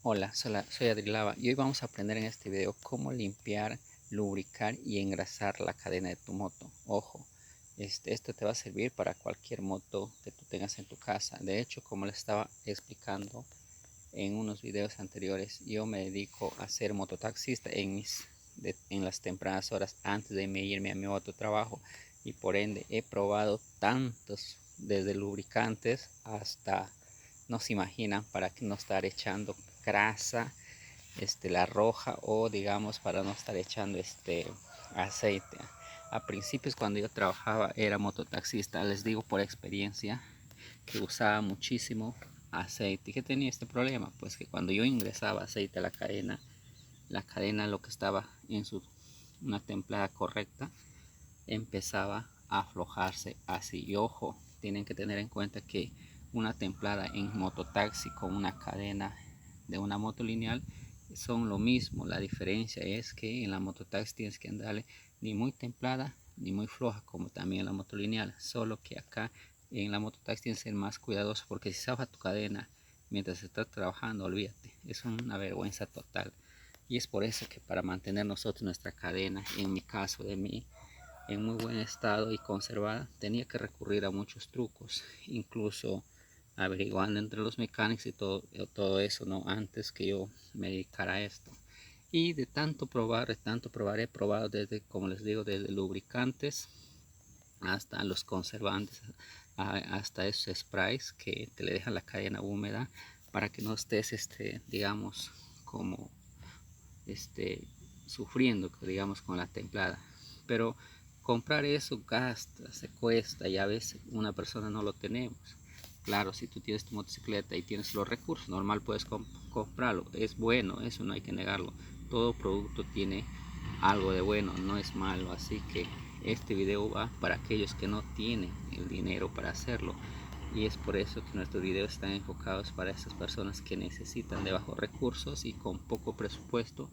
Hola, soy Adrilava y hoy vamos a aprender en este video cómo limpiar, lubricar y engrasar la cadena de tu moto. Ojo, esto te va a servir para cualquier moto que tú tengas en tu casa. De hecho, como les estaba explicando en unos videos anteriores, yo me dedico a ser mototaxista en las tempranas horas antes de irme a mi otro trabajo, y por ende he probado tantos, desde lubricantes hasta, no se imaginan, para que no estar echando grasa, la roja, o digamos para no estar echando aceite. A principios, cuando yo trabajaba, era mototaxista, les digo por experiencia que usaba muchísimo aceite. ¿Y qué tenía este problema? Pues que cuando yo ingresaba aceite a la cadena, lo que estaba en una templada correcta, empezaba a aflojarse así. Y ojo, tienen que tener en cuenta que una templada en mototaxi con una cadena de una moto lineal son lo mismo. La diferencia es que en la mototaxi tienes que andarle ni muy templada ni muy floja, como también en la moto lineal, solo que acá en la mototaxi tienes que ser más cuidadoso, porque si zafa tu cadena mientras estás trabajando, olvídate, es una vergüenza total. Y es por eso que para mantener nosotros nuestra cadena, en mi caso de mí, en muy buen estado y conservada, tenía que recurrir a muchos trucos, incluso averiguando entre los mecánicos y todo eso, ¿no? Antes que yo me dedicara a esto. Y de tanto probar, he probado desde, como les digo, desde lubricantes hasta los conservantes, hasta esos sprays que te le dejan la cadena húmeda para que no estés, digamos, como este, sufriendo, digamos, con la templada. Pero comprar eso gasta, se cuesta, y a veces una persona no lo tenemos. Claro, si tú tienes tu motocicleta y tienes los recursos, normal puedes comprarlo. Es bueno, eso no hay que negarlo. Todo producto tiene algo de bueno, no es malo. Así que este video va para aquellos que no tienen el dinero para hacerlo. Y es por eso que nuestros videos están enfocados para esas personas que necesitan de bajos recursos y con poco presupuesto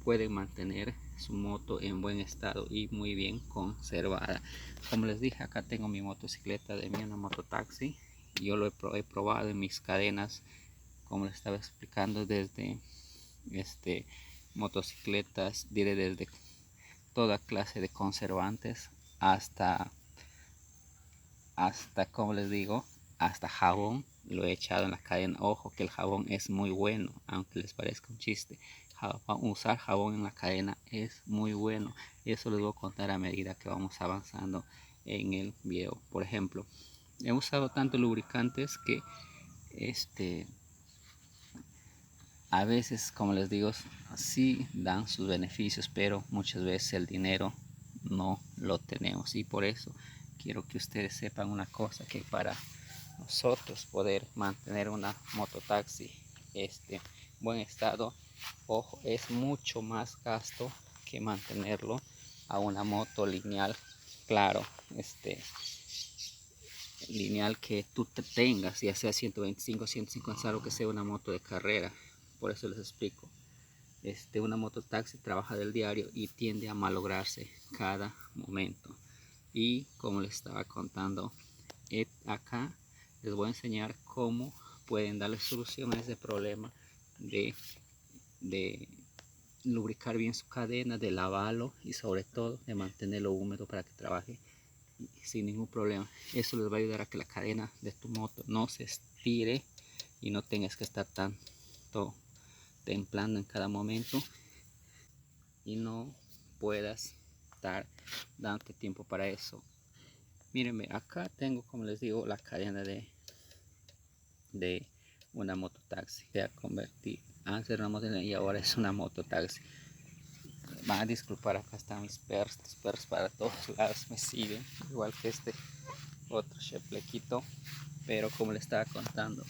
pueden mantener su moto en buen estado y muy bien conservada. Como les dije, acá tengo mi motocicleta de mí, una mototaxi. Yo lo he probado en mis cadenas, como les estaba explicando, desde motocicletas, diré, desde toda clase de conservantes hasta como les digo, hasta jabón lo he echado en la cadena. Ojo que el jabón es muy bueno, aunque les parezca un chiste. Usar jabón en la cadena es muy bueno. Eso les voy a contar a medida que vamos avanzando en el video. Por ejemplo, he usado tantos lubricantes que a veces, como les digo, sí dan sus beneficios, pero muchas veces el dinero no lo tenemos. Y por eso quiero que ustedes sepan una cosa, que para nosotros poder mantener una mototaxi buen estado, ojo, es mucho más gasto que mantenerlo a una moto lineal. Claro, lineal que tú tengas, ya sea 125, 150, algo que sea una moto de carrera. Por eso les explico. Una mototaxi trabaja del diario y tiende a malograrse cada momento. Y como les estaba contando, acá les voy a enseñar cómo pueden darle solución a ese problema de lubricar bien su cadena, de lavarlo y sobre todo de mantenerlo húmedo para que trabaje sin ningún problema. Eso les va a ayudar a que la cadena de tu moto no se estire y no tengas que estar tanto templando en cada momento y no puedas estar dándote tiempo para eso. Mírenme, acá tengo, como les digo, la cadena de una mototaxi que a convertir antes era una moto y ahora es una mototaxi. Van a disculpar, acá están mis perros. Los perros para todos lados me siguen, igual que este otro cheplequito. Pero como les estaba contando,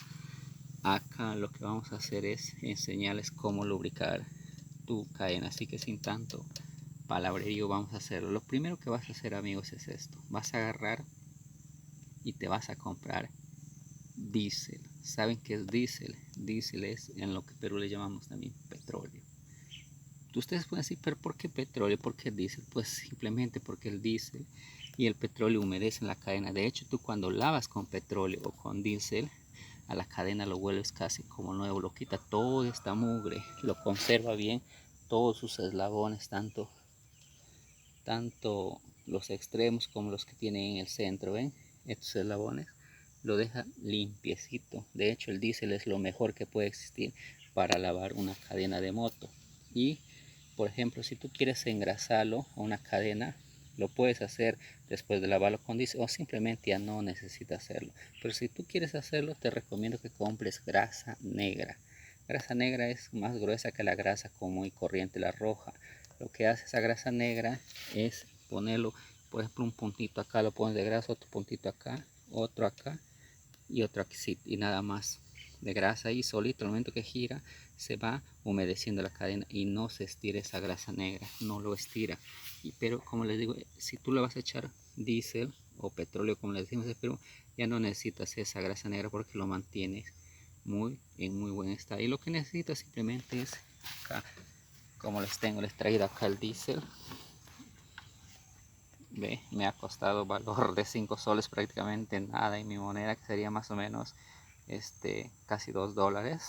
acá lo que vamos a hacer es enseñarles cómo lubricar tu cadena, así que sin tanto palabrerío vamos a hacerlo. Lo primero que vas a hacer, amigos, es esto: vas a agarrar y te vas a comprar diésel. ¿Saben qué es diésel? Diésel es en lo que Perú le llamamos también petróleo. Ustedes pueden decir, pero ¿por qué petróleo? ¿Por qué diésel? Pues simplemente porque el diésel y el petróleo humedecen la cadena. De hecho, tú cuando lavas con petróleo o con diésel, a la cadena lo vuelves casi como nuevo, lo quita toda esta mugre, lo conserva bien, todos sus eslabones, tanto los extremos como los que tienen en el centro, ¿ven? Estos eslabones lo deja limpiecito. De hecho, el diésel es lo mejor que puede existir para lavar una cadena de moto. Y por ejemplo, si tú quieres engrasarlo a una cadena, lo puedes hacer después de lavarlo con diésel o simplemente ya no necesitas hacerlo. Pero si tú quieres hacerlo, te recomiendo que compres grasa negra. Grasa negra es más gruesa que la grasa común y corriente, la roja. Lo que hace esa grasa negra es ponerlo, por ejemplo, un puntito acá, lo pones de grasa, otro puntito acá, otro acá y otro aquí, y nada más de grasa ahí solito. Al momento que gira se va humedeciendo la cadena y no se estira esa grasa negra, no lo estira. Pero como les digo, si tú le vas a echar diésel o petróleo como le decimos en Perú, ya no necesitas esa grasa negra porque lo mantienes en muy buen estado. Y lo que necesitas simplemente es acá, como les traído acá el diésel. Ve, me ha costado valor de 5 soles, prácticamente nada en mi moneda, que sería más o menos casi $2.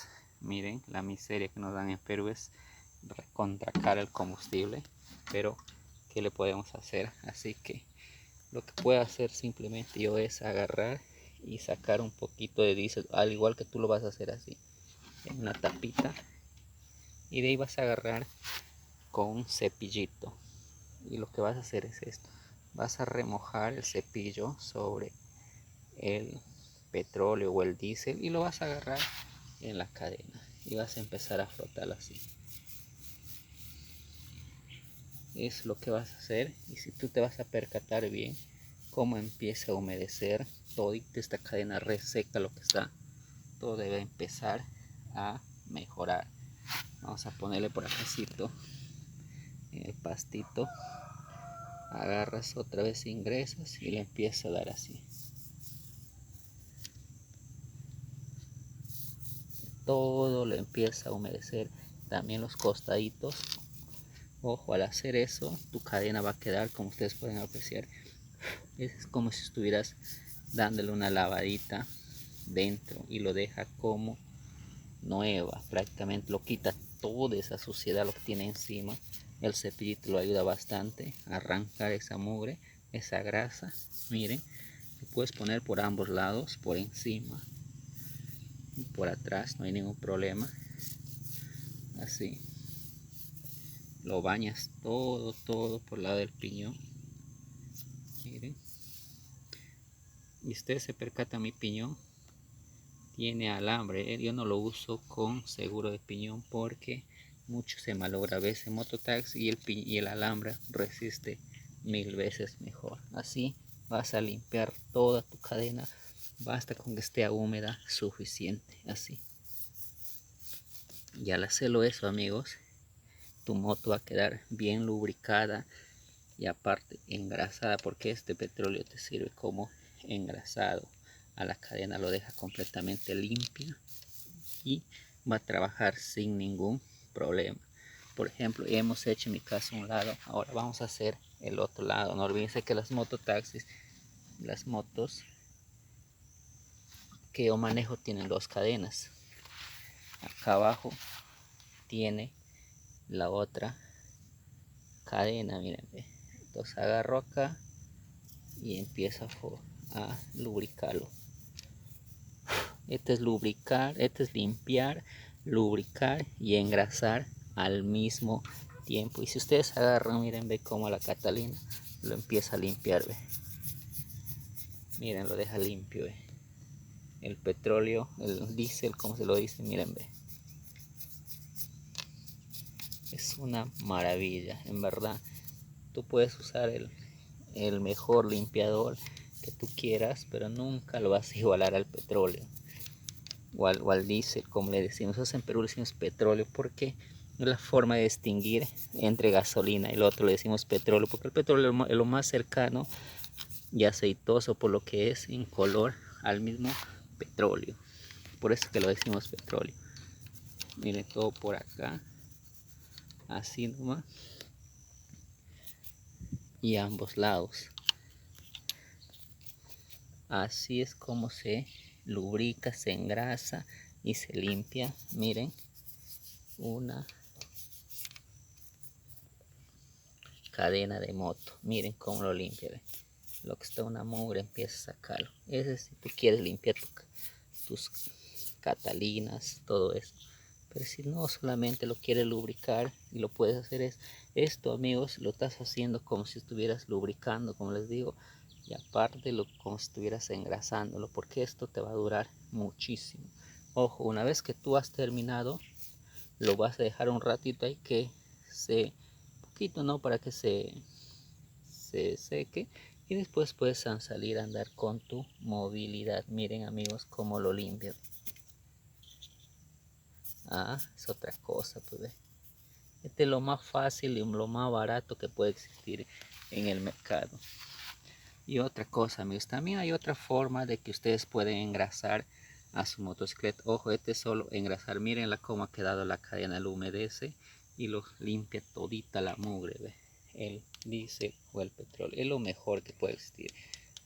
Miren la miseria que nos dan en Perú, es recontra cara el combustible, pero ¿qué le podemos hacer? Así que lo que puedo hacer simplemente yo es agarrar y sacar un poquito de diésel, al igual que tú lo vas a hacer así, en una tapita, y de ahí vas a agarrar con un cepillito, y lo que vas a hacer es esto: vas a remojar el cepillo sobre el petróleo o el diésel y lo vas a agarrar en la cadena y vas a empezar a frotarlo así. Es lo que vas a hacer. Y si tú te vas a percatar bien cómo empieza a humedecer toda esta cadena reseca, lo que está, todo debe empezar a mejorar. Vamos a ponerle por acácito en el pastito, agarras otra vez, ingresas y le empieza a dar así. Todo lo empieza a humedecer, también los costaditos. Ojo, al hacer eso, tu cadena va a quedar, como ustedes pueden apreciar, es como si estuvieras dándole una lavadita dentro, y lo deja como nueva, prácticamente lo quita toda esa suciedad, lo que tiene encima. El cepillito lo ayuda bastante a arrancar esa mugre, esa grasa. Miren, lo puedes poner por ambos lados, por encima y por atrás, no hay ningún problema. Así lo bañas todo por el lado del piñón. Miren, y ustedes se percatan, mi piñón tiene alambre. Yo no lo uso con seguro de piñón porque mucho se malogra a veces en mototaxi, y el alambre resiste 1000 veces mejor. Así vas a limpiar toda tu cadena, basta con que esté húmeda suficiente, así. Y al hacerlo eso, amigos, tu moto va a quedar bien lubricada y aparte engrasada, porque este petróleo te sirve como engrasado a la cadena, lo deja completamente limpia y va a trabajar sin ningún problema. Por ejemplo, hemos hecho en mi caso un lado, ahora vamos a hacer el otro lado. No olvídense que las mototaxis, las motos que yo manejo, tienen dos cadenas. Acá abajo tiene la otra cadena, miren. Entonces agarro acá y empiezo a lubricarlo. Este es lubricar, este es limpiar, lubricar y engrasar al mismo tiempo. Y si ustedes agarran, miren, ve cómo la Catalina lo empieza a limpiar, ve. Miren, lo deja limpio, ve. El petróleo, el diésel, como se lo dice, miren, ve. Es una maravilla, en verdad. Tú puedes usar el mejor limpiador que tú quieras, pero nunca lo vas a igualar al petróleo o al diésel, como le decimos. Nosotros en Perú le decimos petróleo porque es la forma de distinguir entre gasolina y el otro le decimos petróleo, porque el petróleo es lo más cercano y aceitoso por lo que es en color al mismo petróleo, por eso que lo decimos petróleo. Miren, todo por acá, así nomás, y a ambos lados. Así es como se lubrica, se engrasa y se limpia. Miren, una cadena de moto. Miren cómo lo limpia. ¿Ve? Lo que está una mugre empieza a sacarlo. Ese si tú quieres limpiar tus catalinas, todo eso. Pero si no, solamente lo quieres lubricar y lo puedes hacer es esto, amigos, lo estás haciendo como si estuvieras lubricando, como les digo, y aparte como si estuvieras engrasándolo, porque esto te va a durar muchísimo. Ojo, una vez que tú has terminado, lo vas a dejar un ratito ahí que se poquito, ¿no? Para que se seque y después puedes salir a andar con tu movilidad. Miren, amigos, cómo lo limpio. Es otra cosa, pues. Este es lo más fácil y lo más barato que puede existir en el mercado. Y otra cosa, amigos, también hay otra forma de que ustedes pueden engrasar a su motocicleta. Ojo, este es solo engrasar. Miren cómo ha quedado la cadena, lo humedece y lo limpia todita la mugre, ¿ve? El diésel o el petróleo es lo mejor que puede existir.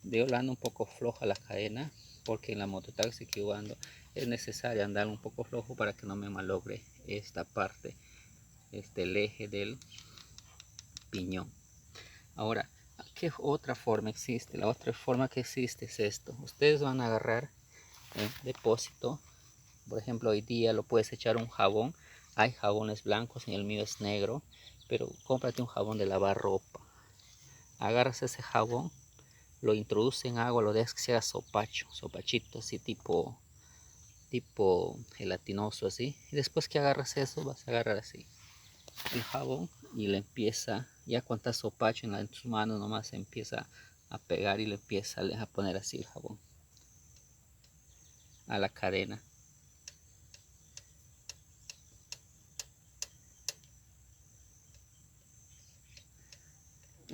De ando un poco floja la cadena, porque en la mototaxi que yo ando es necesario andar un poco flojo para que no me malogre esta parte, el eje del piñón. Ahora, ¿qué otra forma existe? La otra forma que existe es esto. Ustedes van a agarrar el depósito. Por ejemplo, hoy día lo puedes echar un jabón. Hay jabones blancos y el mío es negro, pero cómprate un jabón de lavar ropa. Agarras ese jabón, lo introduces en agua, lo dejas que se haga sopachito, así tipo gelatinoso así. Y después que agarras eso, vas a agarrar así el jabón y le empieza, ya cuando está sopacho en tus manos, nomás se empieza a pegar y le empieza a poner así el jabón a la cadena.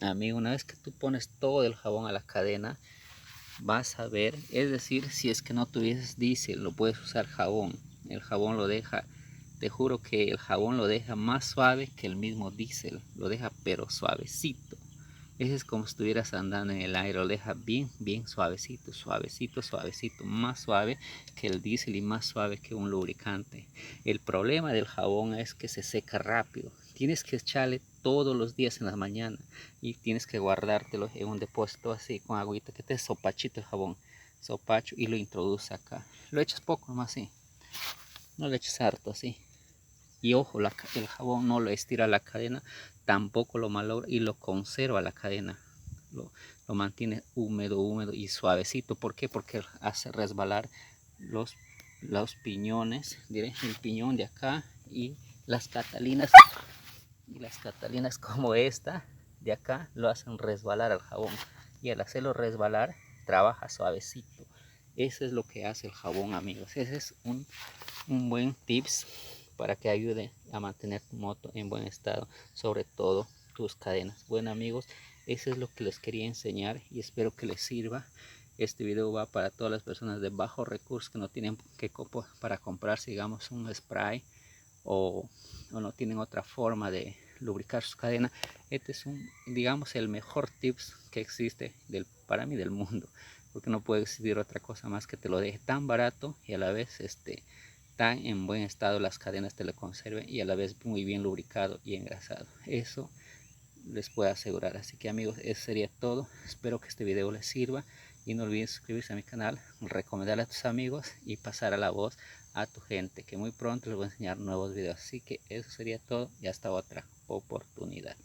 Amigo, una vez que tú pones todo el jabón a la cadena, vas a ver, es decir, si es que no tuvieses diésel, lo puedes usar jabón. El jabón lo deja, te juro que el jabón lo deja más suave que el mismo diésel, lo deja pero suavecito. Ese es como si estuvieras andando en el aire, lo deja bien, bien suavecito, suavecito, suavecito, más suave que el diésel y más suave que un lubricante. El problema del jabón es que se seca rápido. Tienes que echarle todos los días en la mañana y tienes que guardártelo en un depósito así con agüita, que te sopachito el jabón, sopacho, y lo introduces acá. Lo echas poco nomás así, no le eches harto así. Y ojo, el jabón no lo estira la cadena, tampoco lo malogra y lo conserva la cadena. Lo mantiene húmedo, húmedo y suavecito. ¿Por qué? Porque hace resbalar los piñones, diré, el piñón de acá y las catalinas. Y las catalinas como esta de acá lo hacen resbalar al jabón. Y al hacerlo resbalar, trabaja suavecito. Eso es lo que hace el jabón, amigos. Ese es un buen tips para que ayude a mantener tu moto en buen estado, sobre todo tus cadenas. Bueno, amigos, eso es lo que les quería enseñar y espero que les sirva. Este video va para todas las personas de bajos recursos que no tienen para comprarse, digamos, un spray o no tienen otra forma de lubricar sus cadenas. Este es digamos, el mejor tips que existe para mí del mundo, porque no puede existir otra cosa más que te lo deje tan barato y a la vez tan en buen estado, las cadenas te lo conserven y a la vez muy bien lubricado y engrasado. Eso les puedo asegurar. Así que, amigos, eso sería todo. Espero que este video les sirva y no olvides suscribirse a mi canal, recomendarle a tus amigos y pasar a la voz a tu gente, que muy pronto les voy a enseñar nuevos videos. Así que eso sería todo y hasta otra oportunidad.